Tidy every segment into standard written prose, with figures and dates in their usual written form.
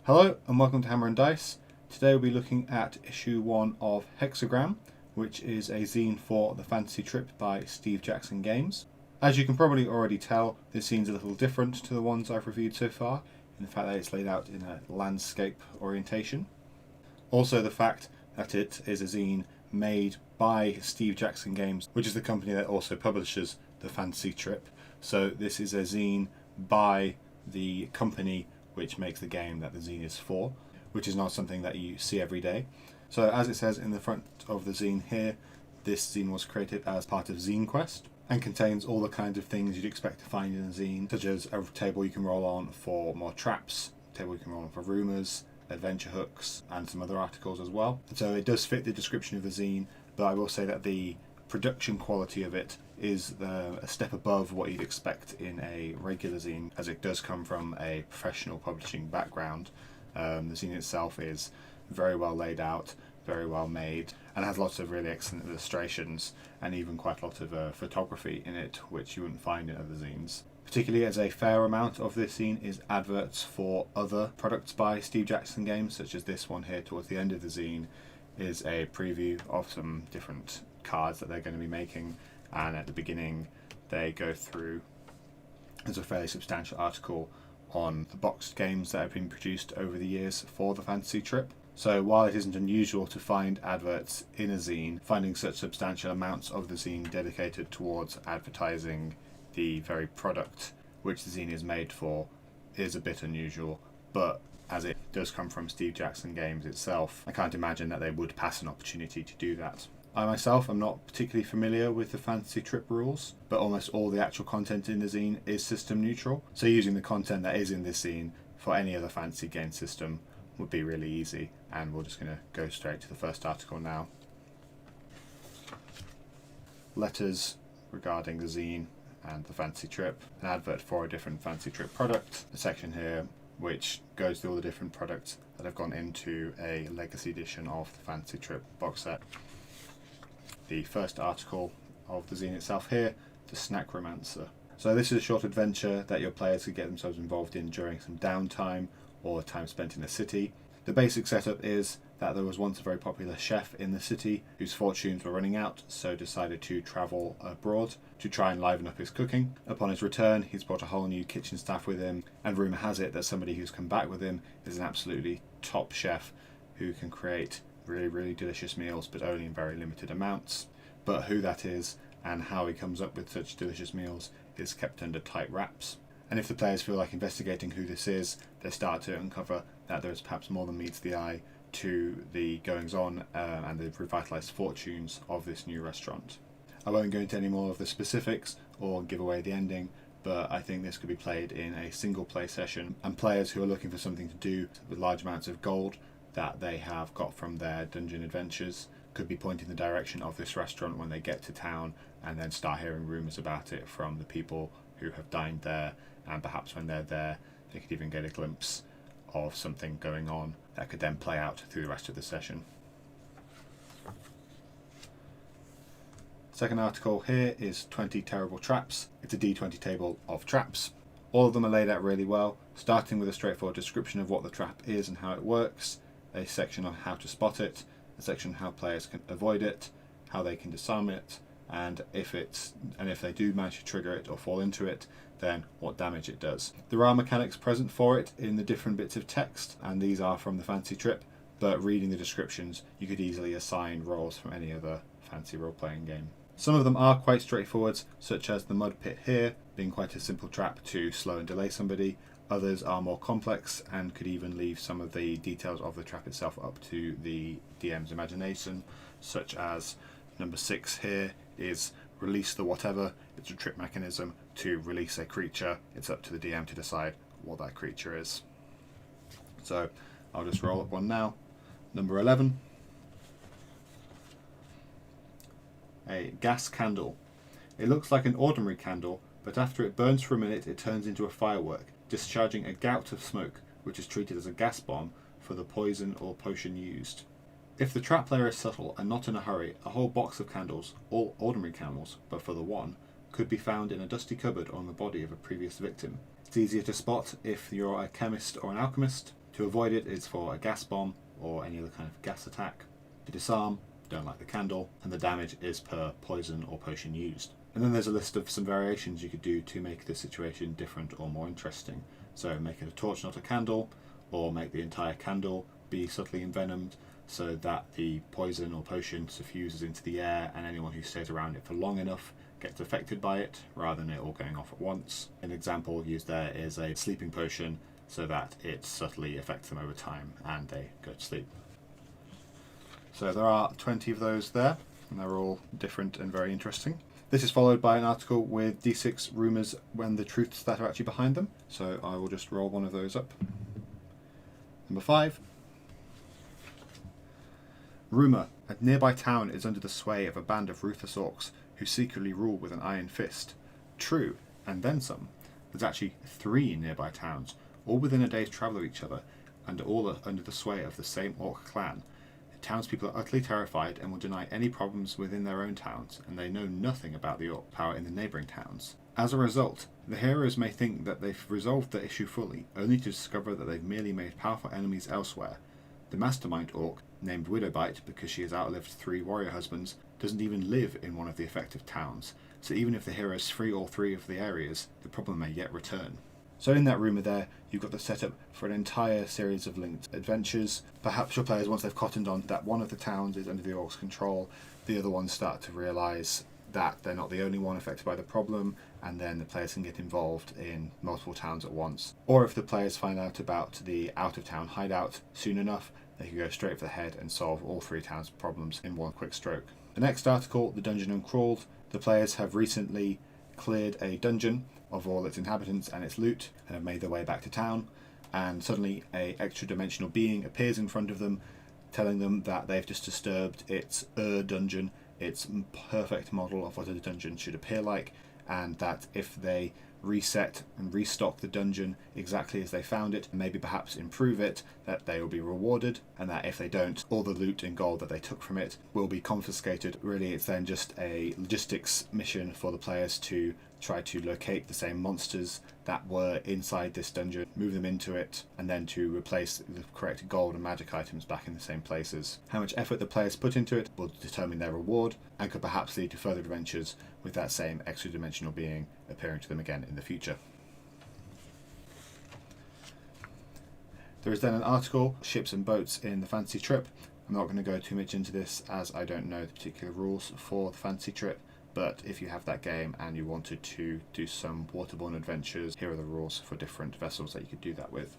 Hello and welcome to Hammer and Dice. Today we'll be looking at issue 1 of Hexagram, which is a zine for the fantasy trip by Steve Jackson Games. As you can probably already tell, this zine's a little different to the ones I've reviewed so far, in the fact that it's laid out in a landscape orientation. Also the fact that it is a zine made by Steve Jackson Games, which is the company that also publishes the fantasy trip. So this is a zine by the company which makes the game that the zine is for, which is not something that you see every day. So as it says in the front of the zine here, this zine was created as part of Zine Quest and contains all the kinds of things you'd expect to find in a zine, such as a table you can roll on for more traps, a table you can roll on for rumours, adventure hooks, and some other articles as well. And so it does fit the description of the zine, but I will say that the production quality of it is a step above what you'd expect in a regular zine, as it does come from a professional publishing background. The zine itself is very well laid out, very well made, and has lots of really excellent illustrations and even quite a lot of photography in it, which you wouldn't find in other zines. Particularly as a fair amount of this zine is adverts for other products by Steve Jackson Games, such as this one here towards the end of the zine is a preview of some different cards that they're going to be making, and at the beginning they go through, there's a fairly substantial article on the boxed games that have been produced over the years for the fantasy trip. So while it isn't unusual to find adverts in a zine, finding such substantial amounts of the zine dedicated towards advertising the very product which the zine is made for is a bit unusual, but as it does come from Steve Jackson Games itself, I can't imagine that they would pass an opportunity to do that. I myself am not particularly familiar with the fantasy trip rules, but almost all the actual content in the zine is system neutral, so using the content that is in this zine for any other fantasy game system would be really easy, and we're just going to go straight to the first article now. Letters regarding the zine and the fantasy trip, an advert for a different fantasy trip product, a section here which goes through all the different products that have gone into a legacy edition of the fantasy trip box set. The first article of the zine itself here, the Snackromancer. So this is a short adventure that your players could get themselves involved in during some downtime or time spent in a city. The basic setup is that there was once a very popular chef in the city whose fortunes were running out, so decided to travel abroad to try and liven up his cooking. Upon his return, he's brought a whole new kitchen staff with him, and rumour has it that somebody who's come back with him is an absolutely top chef who can create really, really delicious meals, but only in very limited amounts. But who that is and how he comes up with such delicious meals is kept under tight wraps. And if the players feel like investigating who this is, they start to uncover that there is perhaps more than meets the eye to the goings-on and the revitalised fortunes of this new restaurant. I won't go into any more of the specifics or give away the ending, but I think this could be played in a single play session, and players who are looking for something to do with large amounts of gold that they have got from their dungeon adventures could be pointing the direction of this restaurant when they get to town, and then start hearing rumours about it from the people who have dined there, and perhaps when they're there they could even get a glimpse of something going on that could then play out through the rest of the session. Second article here is 20 Terrible Traps. It's a D20 table of traps. All of them are laid out really well, starting with a straightforward description of what the trap is and how it works, a section on how to spot it, a section on how players can avoid it, how they can disarm it, and if they do manage to trigger it or fall into it, then what damage it does. There are mechanics present for it in the different bits of text, and these are from the fantasy trip, but reading the descriptions you could easily assign roles from any other fantasy role-playing game. Some of them are quite straightforward, such as the mud pit here being quite a simple trap to slow and delay somebody. Others are more complex and could even leave some of the details of the trap itself up to the DM's imagination, such as number 6 here is release the whatever. It's a trick mechanism to release a creature. It's up to the DM to decide what that creature is. So I'll just roll up one now. Number 11. A gas candle. It looks like an ordinary candle, but after it burns for a minute it turns into a firework, discharging a gout of smoke, which is treated as a gas bomb for the poison or potion used. If the trap player is subtle and not in a hurry, a whole box of candles, all ordinary candles, but for the one, could be found in a dusty cupboard on the body of a previous victim. It's easier to spot if you're a chemist or an alchemist. To To avoid it is for a gas bomb or any other kind of gas attack. To disarm, don't light the candle, and the damage is per poison or potion used. And then there's a list of some variations you could do to make the situation different or more interesting. So make it a torch, not a candle, or make the entire candle be subtly envenomed so that the poison or potion suffuses into the air and anyone who stays around it for long enough gets affected by it rather than it all going off at once. An example used there is a sleeping potion so that it subtly affects them over time and they go to sleep. So there are 20 of those there, and they're all different and very interesting. This is followed by an article with D6 rumours when the truths that are actually behind them. So I will just roll one of those up. Number 5. Rumour. A nearby town is under the sway of a band of ruthless orcs who secretly rule with an iron fist. True, and then some. There's actually 3 nearby towns, all within a day's travel of each other, and all under the sway of the same orc clan. The townspeople are utterly terrified and will deny any problems within their own towns, and they know nothing about the orc power in the neighbouring towns. As a result, the heroes may think that they've resolved the issue fully, only to discover that they've merely made powerful enemies elsewhere. The mastermind orc, named Widowbite because she has outlived 3 warrior husbands, doesn't even live in one of the affected towns, so even if the heroes free all 3 of the areas, the problem may yet return. So in that rumour there, you've got the setup for an entire series of linked adventures. Perhaps your players, once they've cottoned on that one of the towns is under the orcs' control, the other ones start to realise that they're not the only one affected by the problem, and then the players can get involved in multiple towns at once. Or if the players find out about the out-of-town hideout soon enough, they can go straight for the head and solve all 3 towns' problems in one quick stroke. The next article, The Dungeon Uncrawled. The players have recently cleared a dungeon of all its inhabitants and its loot and have made their way back to town, and suddenly a extra dimensional being appears in front of them, telling them that they've just disturbed its dungeon, its perfect model of what a dungeon should appear like, and that if they reset and restock the dungeon exactly as they found it, and maybe perhaps improve it, that they will be rewarded, and that if they don't, all the loot and gold that they took from it will be confiscated. Really, it's then just a logistics mission for the players to try to locate the same monsters that were inside this dungeon, move them into it, and then to replace the correct gold and magic items back in the same places. How much effort the players put into it will determine their reward, and could perhaps lead to further adventures with that same extra dimensional being appearing to them again in the future. There is then an article, Ships and Boats in the Fantasy Trip. I'm not going to go too much into this as I don't know the particular rules for the Fantasy Trip, but if you have that game and you wanted to do some Waterborne adventures, here are the rules for different vessels that you could do that with.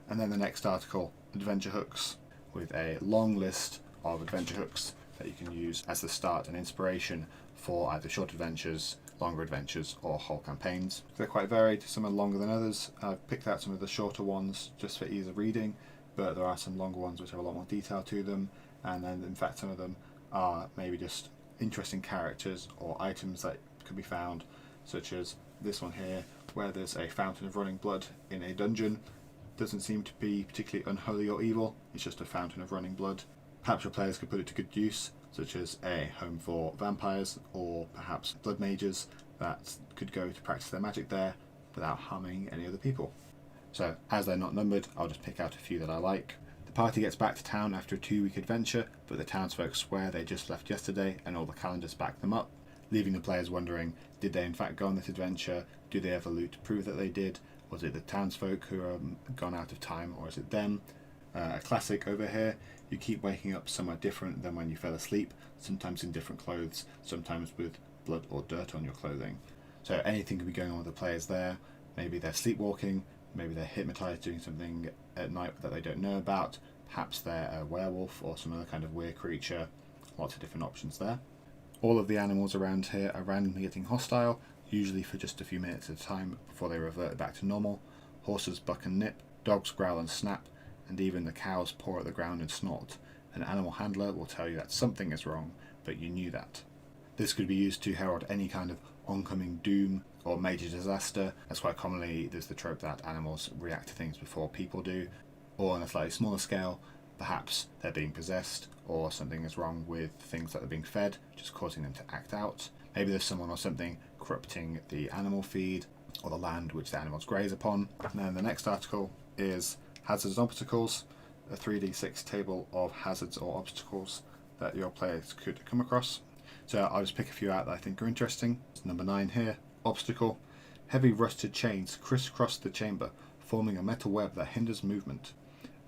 And then the next article, Adventure Hooks, with a long list of adventure hooks that you can use as the start and inspiration for either short adventures, longer adventures, or whole campaigns. They're quite varied, some are longer than others. I've picked out some of the shorter ones just for ease of reading, but there are some longer ones which have a lot more detail to them, and then in fact some of them are maybe just interesting characters or items that could be found, such as this one here, where there's a fountain of running blood in a dungeon. Doesn't seem to be particularly unholy or evil, it's just a fountain of running blood. Perhaps your players could put it to good use, such as a home for vampires or perhaps blood mages that could go to practice their magic there without harming any other people. So as they're not numbered, I'll just pick out a few that I like. The party gets back to town after a 2-week adventure, but the townsfolk swear they just left yesterday and all the calendars back them up, leaving the players wondering, did they in fact go on this adventure? Do they have the loot to prove that they did? Was it the townsfolk who are gone out of time, or is it them? A classic over here, you keep waking up somewhere different than when you fell asleep, sometimes in different clothes, sometimes with blood or dirt on your clothing. So anything could be going on with the players there. Maybe they're sleepwalking, maybe they're hypnotized doing something at night that they don't know about, perhaps they're a werewolf or some other kind of weird creature. Lots of different options there. All of the animals around here are randomly getting hostile, usually for just a few minutes at a time before they revert back to normal. Horses buck and nip, dogs growl and snap, and even the cows paw at the ground and snort. An animal handler will tell you that something is wrong, but you knew that. This could be used to herald any kind of oncoming doom or major disaster, as quite commonly there's the trope that animals react to things before people do, or on a slightly smaller scale, perhaps they're being possessed or something is wrong with things that they're being fed, just causing them to act out. Maybe there's someone or something corrupting the animal feed or the land which the animals graze upon. And then the next article, is Hazardous obstacles, a 3d6 table of hazards or obstacles that your players could come across. So I'll just pick a few out that I think are interesting. Number 9 here, obstacle. Heavy rusted chains crisscross the chamber, forming a metal web that hinders movement.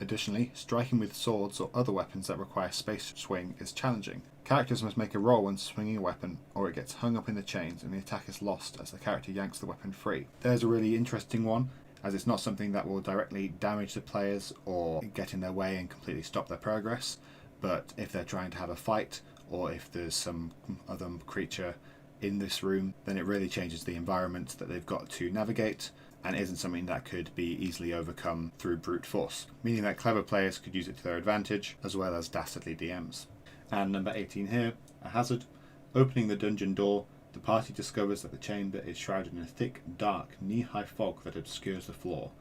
Additionally, striking with swords or other weapons that require space swing is challenging. Characters must make a roll when swinging a weapon, or it gets hung up in the chains and the attack is lost as the character yanks the weapon free. There's a really interesting one, as it's not something that will directly damage the players or get in their way and completely stop their progress, but if they're trying to have a fight, or if there's some other creature in this room, then it really changes the environment that they've got to navigate, and isn't something that could be easily overcome through brute force, meaning that clever players could use it to their advantage, as well as dastardly DMs. And number 18 here, a hazard. Opening the dungeon door, the party discovers that the chamber is shrouded in a thick, dark, knee-high fog that obscures the floor.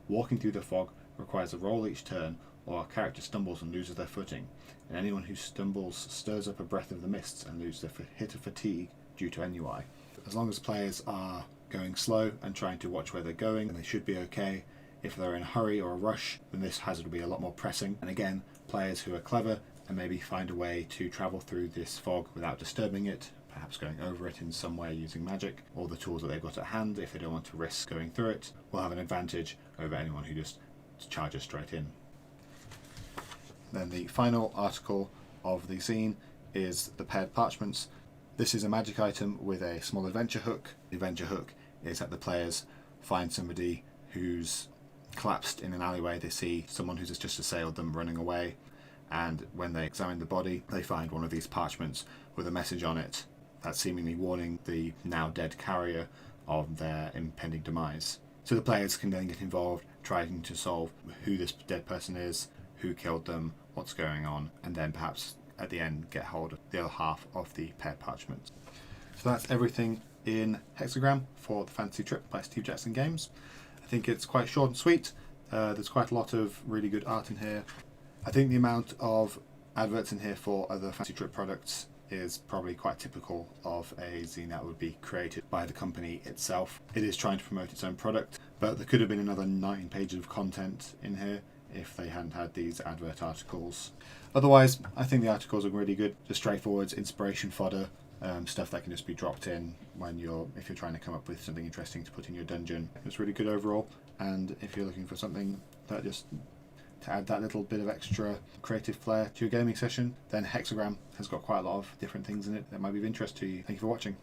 Walking through the fog requires a roll each turn, or a character stumbles and loses their footing, and anyone who stumbles stirs up a breath of the mists and loses a hit of fatigue due to ennui. As long as players are going slow and trying to watch where they're going, then they should be okay. If they're in a hurry or a rush, then this hazard will be a lot more pressing. And again, players who are clever and maybe find a way to travel through this fog without disturbing it, perhaps going over it in some way using magic, or the tools that they've got at hand if they don't want to risk going through it, will have an advantage over anyone who just charges straight in. Then the final article of the zine is the paired parchments. This is a magic item with a small adventure hook. The adventure hook is that the players find somebody who's collapsed in an alleyway. They see someone who's just assailed them running away, and when they examine the body, they find one of these parchments with a message on it that's seemingly warning the now dead carrier of their impending demise. So the players can then get involved, trying to solve who this dead person is, who killed them, what's going on, and then perhaps at the end get hold of the other half of the paired parchments. So that's everything in Hexagram for the Fantasy Trip by Steve Jackson Games. I think it's quite short and sweet. There's quite a lot of really good art in here. I think the amount of adverts in here for other Fantasy Trip products is probably quite typical of a zine that would be created by the company itself. It is trying to promote its own product, but there could have been another 9 pages of content in here if they hadn't had these advert articles. Otherwise, I think the articles are really good, just straightforward inspiration fodder, stuff that can just be dropped in if you're trying to come up with something interesting to put in your dungeon. It's really good overall, and if you're looking for something that just to add that little bit of extra creative flair to your gaming session, then Hexagram has got quite a lot of different things in it that might be of interest to you. Thank you for watching.